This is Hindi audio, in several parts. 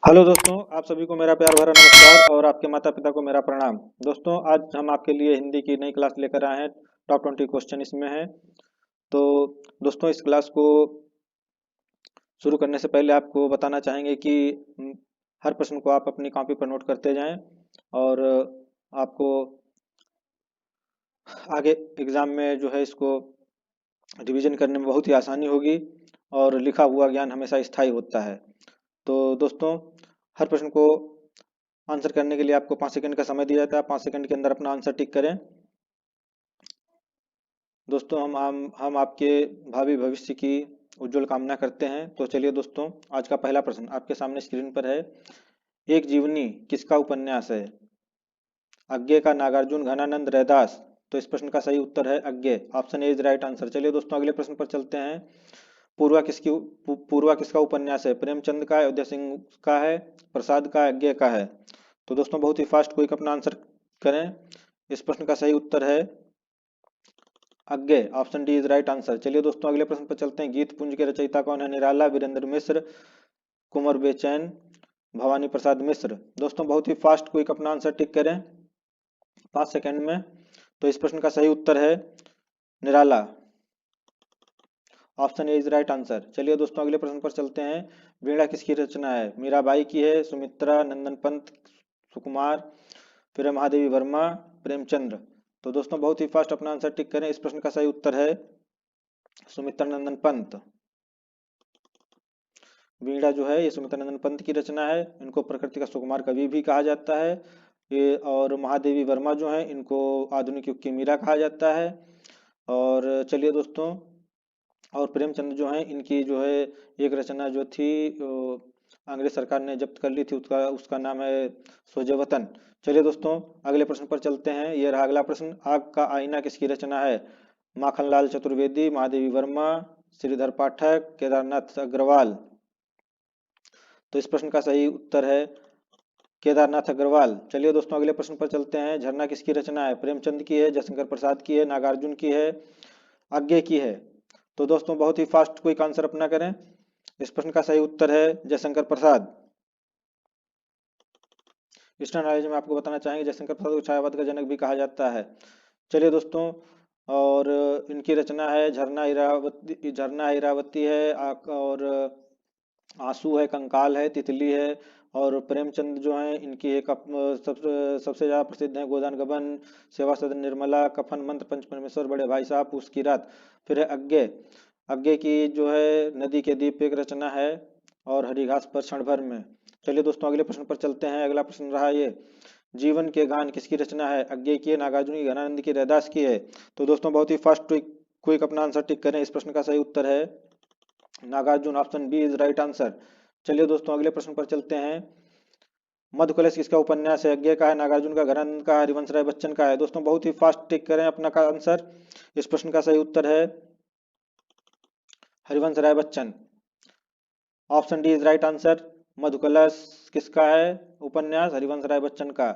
हेलो दोस्तों, आप सभी को मेरा प्यार भरा नमस्कार और आपके माता पिता को मेरा प्रणाम। दोस्तों, आज हम आपके लिए हिंदी की नई क्लास लेकर आए हैं। टॉप 20 क्वेश्चन इसमें है। तो दोस्तों, इस क्लास को शुरू करने से पहले आपको बताना चाहेंगे कि हर प्रश्न को आप अपनी कॉपी पर नोट करते जाएं और आपको आगे एग्जाम में जो है इसको रिवीजन करने में बहुत ही आसानी होगी और लिखा हुआ ज्ञान हमेशा स्थायी होता है। तो दोस्तों, हर प्रश्न को आंसर करने के लिए आपको 5 सेकंड का समय दिया जाता है। 5 सेकंड के अंदर अपना आंसर टिक करें। दोस्तों, हम आपके भावी भविष्य की उज्जवल कामना करते हैं। तो चलिए दोस्तों, आज का पहला प्रश्न आपके सामने स्क्रीन पर है। एक जीवनी किसका उपन्यास है? अज्ञे का, नागार्जुन, घनानंद, रैदास। तो इस प्रश्न का सही उत्तर है Agyeya. Option A is right answer. चलिए दोस्तों, अगले प्रश्न पर चलते हैं। पूर्वा किसका उपन्यास है? प्रेमचंद का, अयोध्या सिंह का है, प्रसाद का, अज्ञे का है? तो दोस्तों, बहुत ही फास्ट क्विक अपना आंसर करें। इस प्रश्न का सही उत्तर है Agyeya. Option D is right answer. चलिए दोस्तों, अगले प्रश्न पर चलते हैं। गीत पुंज के रचयिता कौन है? निराला, वीरेंद्र मिश्र, कुंवर बेचैन, भवानी प्रसाद मिश्र। दोस्तों, बहुत ही फास्ट क्विक अपना आंसर टिक करें 5 सेकंड में। तो इस प्रश्न का सही उत्तर है Nirala. Option A is right answer. चलिए दोस्तों, अगले प्रश्न पर चलते हैं। वीणा किसकी रचना है? मीराबाई की है, सुमित्रा, नंदन पंत, सुकुमार, फिर है महादेवी वर्मा, प्रेमचंद्र। तो दोस्तों, बहुत ही फास्ट अपना आंसर टिक करें। इस प्रश्न का सही उत्तर है सुमित्रा नंदन पंत। वीणा जो है ये सुमित्रा नंदन पंत की रचना है। इनको प्रकृति का सुकुमार कवि भी कहा जाता है। ये और महादेवी वर्मा जो है इनको आधुनिक युग की मीरा कहा जाता है। और चलिए दोस्तों, और प्रेमचंद जो है इनकी जो है एक रचना जो थी अंग्रेज सरकार ने जब्त कर ली थी, उसका उसका नाम है सोजवतन। चलिए दोस्तों, अगले प्रश्न पर चलते हैं। ये रहा अगला प्रश्न। आग का आईना किसकी रचना है? माखनलाल चतुर्वेदी, महादेवी वर्मा, श्रीधर पाठक, केदारनाथ अग्रवाल। तो इस प्रश्न का सही उत्तर है केदारनाथ अग्रवाल। चलिए दोस्तों, अगले प्रश्न पर चलते हैं। झरना किसकी रचना है? प्रेमचंद की है, जयशंकर प्रसाद की है, नागार्जुन की है, आज्ञे की है? तो दोस्तों, बहुत ही फास्ट क्विक आंसर अपना करें। इस प्रश्न का सही उत्तर है जयशंकर प्रसाद। ईस्टर्न नॉलेज में आपको बताना चाहेंगे जयशंकर प्रसाद को छायावाद का जनक भी कहा जाता है। चलिए दोस्तों, और इनकी रचना है झरना इरावती है, और आंसू है, कंकाल है, तितली है। और प्रेमचंद जो है इनकी एक सबसे ज्यादा प्रसिद्ध है गोदान गबन, सेवा सदन निर्मला, कफन मंत्र, पंच परमेश्वर, बड़े भाई साहब, उसकी रात। फिर है अज्ञे। अज्ञे की जो है नदी के द्वीप एक रचना है, और हरिघास पर क्षण भर में। चलिए दोस्तों, अगले प्रश्न पर चलते हैं। अगला प्रश्न रहा ये। जीवन के गान किसकी रचना है? अज्ञे की है, नागार्जुन की, घनानंद की, रैदास की है? तो दोस्तों, बहुत ही फास्ट क्विक अपना आंसर टिक करें। इस प्रश्न का सही उत्तर है Nagarjun. Option B is right answer. चलिए दोस्तों, अगले प्रश्न पर चलते हैं। मधुकलश किसका उपन्यास है? अज्ञे का है, नागार्जुन का, घनानंद का, हरिवंश राय बच्चन का है? दोस्तों, बहुत ही फास्ट टिक करें अपना का आंसर। इस प्रश्न का सही उत्तर है Harivansh Rai Bachchan. Option D is right answer. Madhukalash किसका है उपन्यास? हरिवंश राय बच्चन का।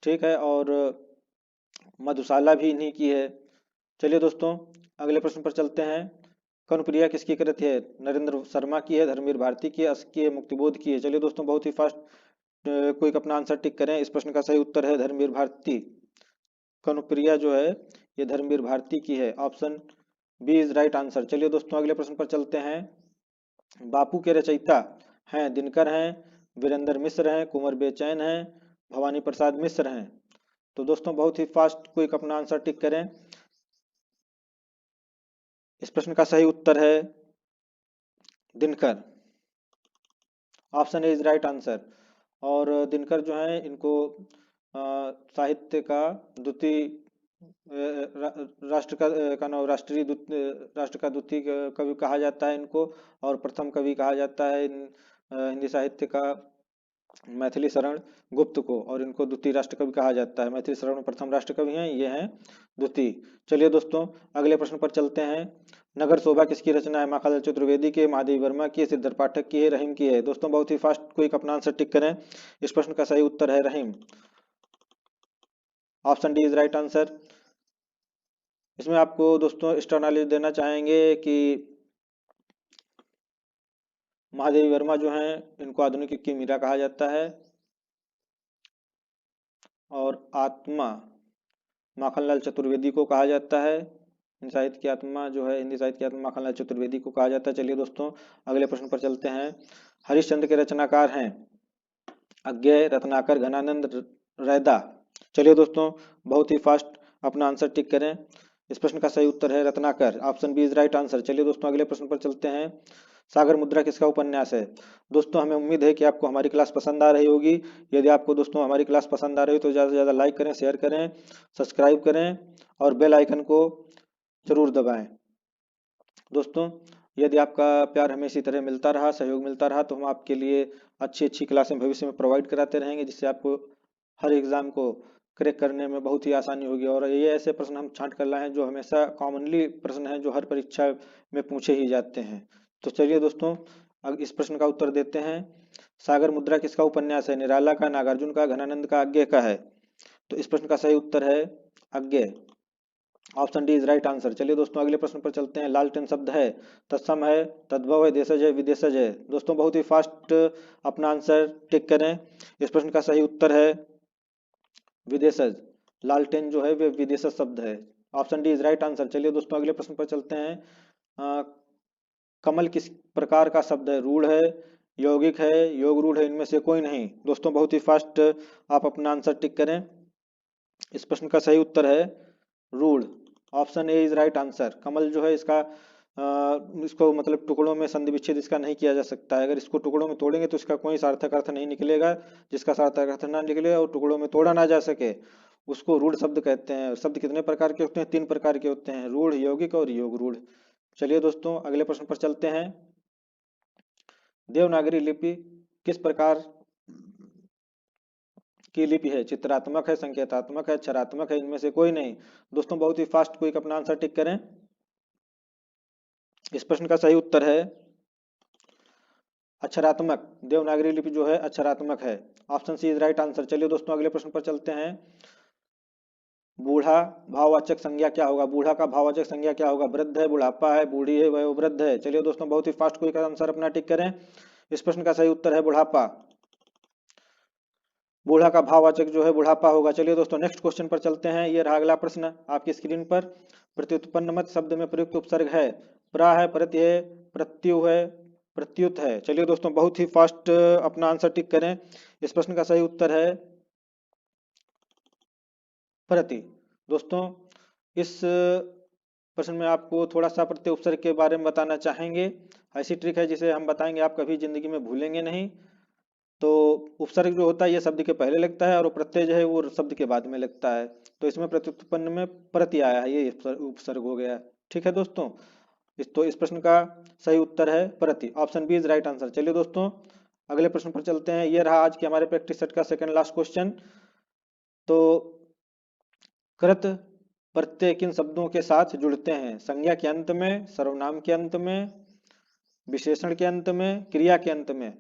ठीक है, और मधुशाला भी इन्हीं की है। चलिए दोस्तों, अगले प्रश्न पर चलते हैं। कर्णप्रिया किसकी कृति है? नरेंद्र शर्मा की है, धर्मवीर भारती की है, अस की है, मुक्तिबोध की है? चलिए दोस्तों, बहुत ही फास्ट कोई अपना आंसर टिक करें। इस प्रश्न का सही उत्तर है धर्मवीर भारती। कर्णप्रिया जो है ये धर्मवीर भारती की है। Option B is right answer. चलिए दोस्तों, अगले प्रश्न पर चलते हैं। बापू के रचयिता हैं दिनकर हैं, वीरेंद्र मिश्र हैं, कुंवर बेचैन हैं, भवानी प्रसाद मिश्र हैं? तो दोस्तों, बहुत ही फास्ट क्विक अपना आंसर टिक करें। इस प्रश्न का सही उत्तर है Dinkar. Option A is right answer. और दिनकर जो है इनको साहित्य का द्वितीय राष्ट्र का नाम राष्ट्र का द्वितीय कवि कहा जाता है इनको। और प्रथम कवि कहा जाता है हिंदी साहित्य का मैथिली शरण गुप्त को, और इनको द्वितीय राष्ट्र कवि कहा जाता है। मैथिली शरण प्रथम राष्ट्र कवि हैं, ये हैं द्वितीय। चलिए दोस्तों, अगले प्रश्न पर चलते हैं। नगर शोभा किसकी रचना है? माखनलाल चतुर्वेदी की, महादेवी वर्मा की, सिद्धार्थ पाठक की है, रहीम की है? दोस्तों, बहुत ही फास्ट क्विक अपना आंसर टिक करें। इस प्रश्न का सही उत्तर है Rahim. Option D is right answer. इसमें आपको दोस्तों एक्स्ट्रा नॉलेज देना चाहेंगे कि महादेवी वर्मा जो हैं इनको आधुनिक युग की मीरा कहा जाता है। और आत्मा माखनलाल चतुर्वेदी को कहा जाता है। हिंदी साहित्य की आत्मा जो है, हिंदी साहित्य की आत्मा माखनलाल चतुर्वेदी को कहा जाता है। चलिए दोस्तों अगले प्रश्न पर चलते हैं। हरिश्चंद्र के रचनाकार हैं अज्ञेय, रत्नाकर, घनानंद, रैदा। चलिए दोस्तों बहुत ही फास्ट अपना आंसर टिक करें। इस प्रश्न का सही उत्तर है Ratnakar, option B is right answer. चलिए दोस्तों अगले प्रश्न पर चलते हैं। सागर मुद्रा किसका उपन्यास है? दोस्तों हमें उम्मीद है कि आपको हमारी क्लास पसंद आ रही होगी। यदि आपको दोस्तों हमारी क्लास पसंद आ रही हो तो ज़्यादा से ज़्यादा लाइक करें, शेयर करें, सब्सक्राइब करें और बेल आइकन को जरूर दबाएं। दोस्तों यदि आपका प्यार हमें इसी तरह मिलता रहा, सहयोग मिलता रहा, तो हम आपके लिए अच्छी अच्छी क्लासें भविष्य में प्रोवाइड कराते रहेंगे, जिससे आपको हर एग्जाम को क्रैक करने में बहुत ही आसानी होगी। और ये ऐसे प्रश्न हम छांट कर लाए हैं जो हमेशा कॉमनली प्रश्न हैं, जो हर परीक्षा में पूछे ही जाते हैं। तो चलिए दोस्तों अब इस प्रश्न का उत्तर देते हैं। सागर मुद्रा किसका उपन्यास है? निराला का, नागार्जुन का, घनानंद का, अज्ञेय का है? तो इस प्रश्न का सही उत्तर है Agyeya, option D is right answer. चलिए दोस्तों अगले प्रश्न पर चलते हैं। लालटेन शब्द है, तत्सम है, तद्भव है, देशज है, विदेशज है? दोस्तों बहुत ही फास्ट अपना आंसर टिक करें। इस प्रश्न का सही उत्तर है विदेशज। लालटेन जो है वे विदेशज शब्द है, option D is right answer. चलिए दोस्तों अगले प्रश्न पर चलते हैं। कमल किस प्रकार का शब्द है? रूढ़ है, यौगिक है, योग रूढ़ है, इनमें से कोई नहीं? दोस्तों बहुत ही फास्ट आप अपना आंसर टिक करें। इस प्रश्न का सही उत्तर है रूढ़, option A is right answer. कमल जो है इसको मतलब टुकड़ों में संधि विच्छेद इसका नहीं किया जा सकता है। अगर इसको टुकड़ों में तोड़ेंगे तो इसका कोई सार्थक अर्थ नहीं निकलेगा। जिसका सार्थक अर्थ ना निकले और टुकड़ों में तोड़ा ना जा सके उसको रूढ़ शब्द कहते हैं। शब्द कितने प्रकार के होते हैं? 3 प्रकार के होते हैं, रूढ़, यौगिक और योग रूढ़। चलिए दोस्तों अगले प्रश्न पर चलते हैं। देवनागरी लिपि किस प्रकार की लिपि है? चित्रात्मक है, संकेतात्मक है, अक्षरात्मक है, इनमें से कोई नहीं? दोस्तों बहुत ही फास्ट क्विक अपना आंसर टिक करें। इस प्रश्न का सही उत्तर है अक्षरात्मक। देवनागरी लिपि जो है अक्षरात्मक है, option C is right answer. चलिए दोस्तों अगले प्रश्न पर चलते हैं। बूढ़ा भाववाचक संज्ञा क्या होगा? बूढ़ा का भाववाचक संज्ञा क्या होगा? वृद्ध है, बुढ़ापा है, बूढ़ी है, वह वृद्ध है? चलिए दोस्तों बहुत ही फास्ट क्विक आंसर अपना टिक करें। इस प्रश्न का सही उत्तर है बुढ़ापा। बूढ़ा का भाववाचक जो है बुढ़ापा होगा। चलिए दोस्तों नेक्स्ट क्वेश्चन पर चलते हैं। ये रहा अगला प्रश्न आपकी स्क्रीन पर। प्रत्युत्पन्न मत शब्द में प्रयुक्त उपसर्ग है? प्रा है, प्रति है, प्रत्यु है, प्रत्युत है? चलिए दोस्तों बहुत ही फास्ट अपना आंसर टिक करें। इस प्रश्न का सही उत्तर है प्रति। दोस्तों इस प्रश्न में आपको थोड़ा सा प्रत्यय उपसर्ग के बारे में बताना चाहेंगे। ऐसी ट्रिक है जिसे हम बताएंगे, आप कभी जिंदगी में भूलेंगे नहीं। तो उपसर्ग जो होता है ये शब्द के पहले लगता है और प्रत्यय जो है वो शब्द के बाद में लगता है। तो इसमें प्रत्युत्पन्न में प्रति आया है, ये उपसर्ग हो गया। ठीक है दोस्तों, इस प्रश्न का सही उत्तर है प्रति, option B is right answer. चलिए दोस्तों अगले प्रश्न पर चलते हैं। ये रहा आज के हमारे प्रैक्टिस सेट का सेकंड लास्ट क्वेश्चन। तो कृत प्रत्यय किन शब्दों के साथ जुड़ते हैं? संज्ञा के अंत में, सर्वनाम के अंत में, विशेषण के अंत में, क्रिया के अंत में?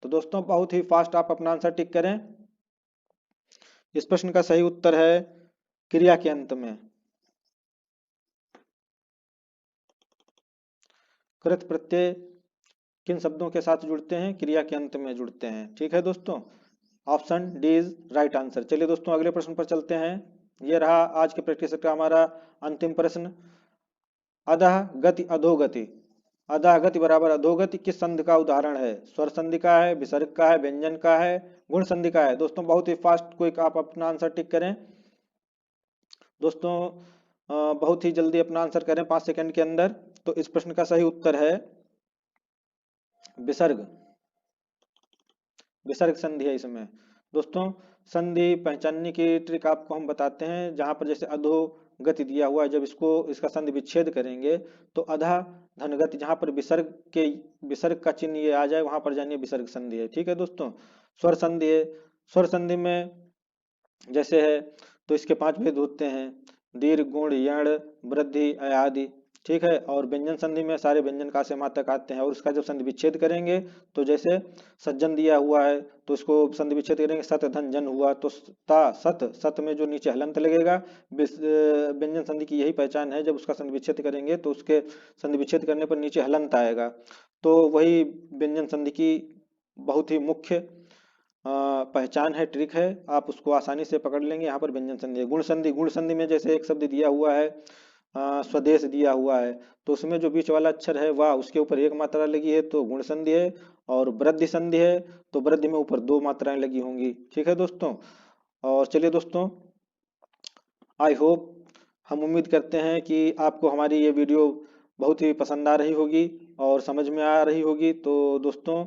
तो दोस्तों बहुत ही फास्ट आप अपना आंसर टिक करें। इस प्रश्न का सही उत्तर है क्रिया के अंत में। कृत प्रत्यय किन शब्दों के साथ जुड़ते हैं? क्रिया के अंत में जुड़ते हैं। ठीक है दोस्तों, option D is right answer. चलिए दोस्तों अगले प्रश्न पर चलते हैं। यह रहा आज के प्रैक्टिस का हमारा अंतिम प्रश्न। अधः गति, अधोगति। अधः गति बराबर अधोगति किस संधि का उदाहरण है? स्वर संधि का है, विसर्ग का है, व्यंजन का है, गुण संधि का है? दोस्तों बहुत ही फास्ट क्विक आप अपना आंसर टिक करें। दोस्तों बहुत ही जल्दी अपना आंसर करें 5 सेकंड के अंदर। तो इस प्रश्न का सही उत्तर है विसर्ग। विसर्ग संधि है इसमें। दोस्तों संधि पहचानने की ट्रिक आपको हम बताते हैं। जहां पर जैसे अधो गति दिया हुआ है, जब इसका संधि विच्छेद करेंगे तो अधा धनगति, जहां पर विसर्ग का चिन्ह ये आ जाए वहां पर जानिए विसर्ग संधि है। ठीक है दोस्तों, स्वर संधि है। स्वर संधि में जैसे है तो इसके 5 भेद होते हैं, दीर्घ, गुण, यण, वृद्धि, आदि। ठीक है, और व्यंजन संधि में सारे व्यंजन का से मात्र तक आते हैं। और उसका जब संधि विच्छेद करेंगे तो जैसे सज्जन दिया हुआ है तो इसको संधि विच्छेद करेंगे, सत धन जन हुआ तो ता सत, सत में जो नीचे हलंत लगेगा। व्यंजन संधि की यही पहचान है, जब उसका संधि विच्छेद करेंगे तो उसके संधि विच्छेद करने पर नीचे हलंत आएगा। तो वही व्यंजन संधि की बहुत ही मुख्य पहचान है, ट्रिक है। आप उसको आसानी से पकड़ लेंगे। यहाँ पर व्यंजन संधि है। गुण संधि में जैसे एक शब्द दिया हुआ है, स्वदेश दिया हुआ है, तो उसमें जो बीच वाला अक्षर है वाह, उसके ऊपर एक मात्रा लगी है तो गुण संधि है। और वृद्धि संधि है तो वृद्धि में ऊपर दो मात्राएं लगी होंगी। ठीक है दोस्तों। और चलिए दोस्तों, आई होप, हम उम्मीद करते हैं कि आपको हमारी ये वीडियो बहुत ही पसंद आ रही होगी और समझ में आ रही होगी। तो दोस्तों,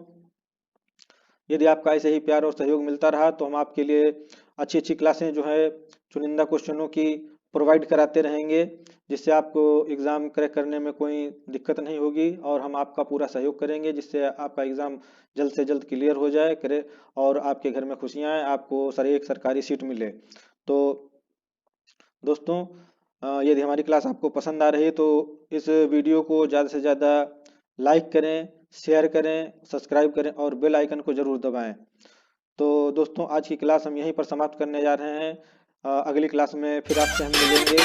यदि आपका ऐसे ही प्यार और सहयोग मिलता रहा तो हम आपके लिए अच्छी अच्छी क्लासें जो है चुनिंदा क्वेश्चनों की प्रोवाइड कराते रहेंगे, जिससे आपको एग्ज़ाम क्रैक करने में कोई दिक्कत नहीं होगी और हम आपका पूरा सहयोग करेंगे, जिससे आपका एग्ज़ाम जल्द से जल्द क्लियर हो जाए करे और आपके घर में खुशियाँ आए, आपको एक सरकारी सीट मिले। तो दोस्तों, यदि हमारी क्लास आपको पसंद आ रही है तो इस वीडियो को ज़्यादा से ज़्यादा लाइक करें, शेयर करें, सब्सक्राइब करें और बेल आइकन को ज़रूर दबाएं। तो दोस्तों, आज की क्लास हम यहीं पर समाप्त करने जा रहे हैं। अगली क्लास में फिर आपसे हम मिलेंगे।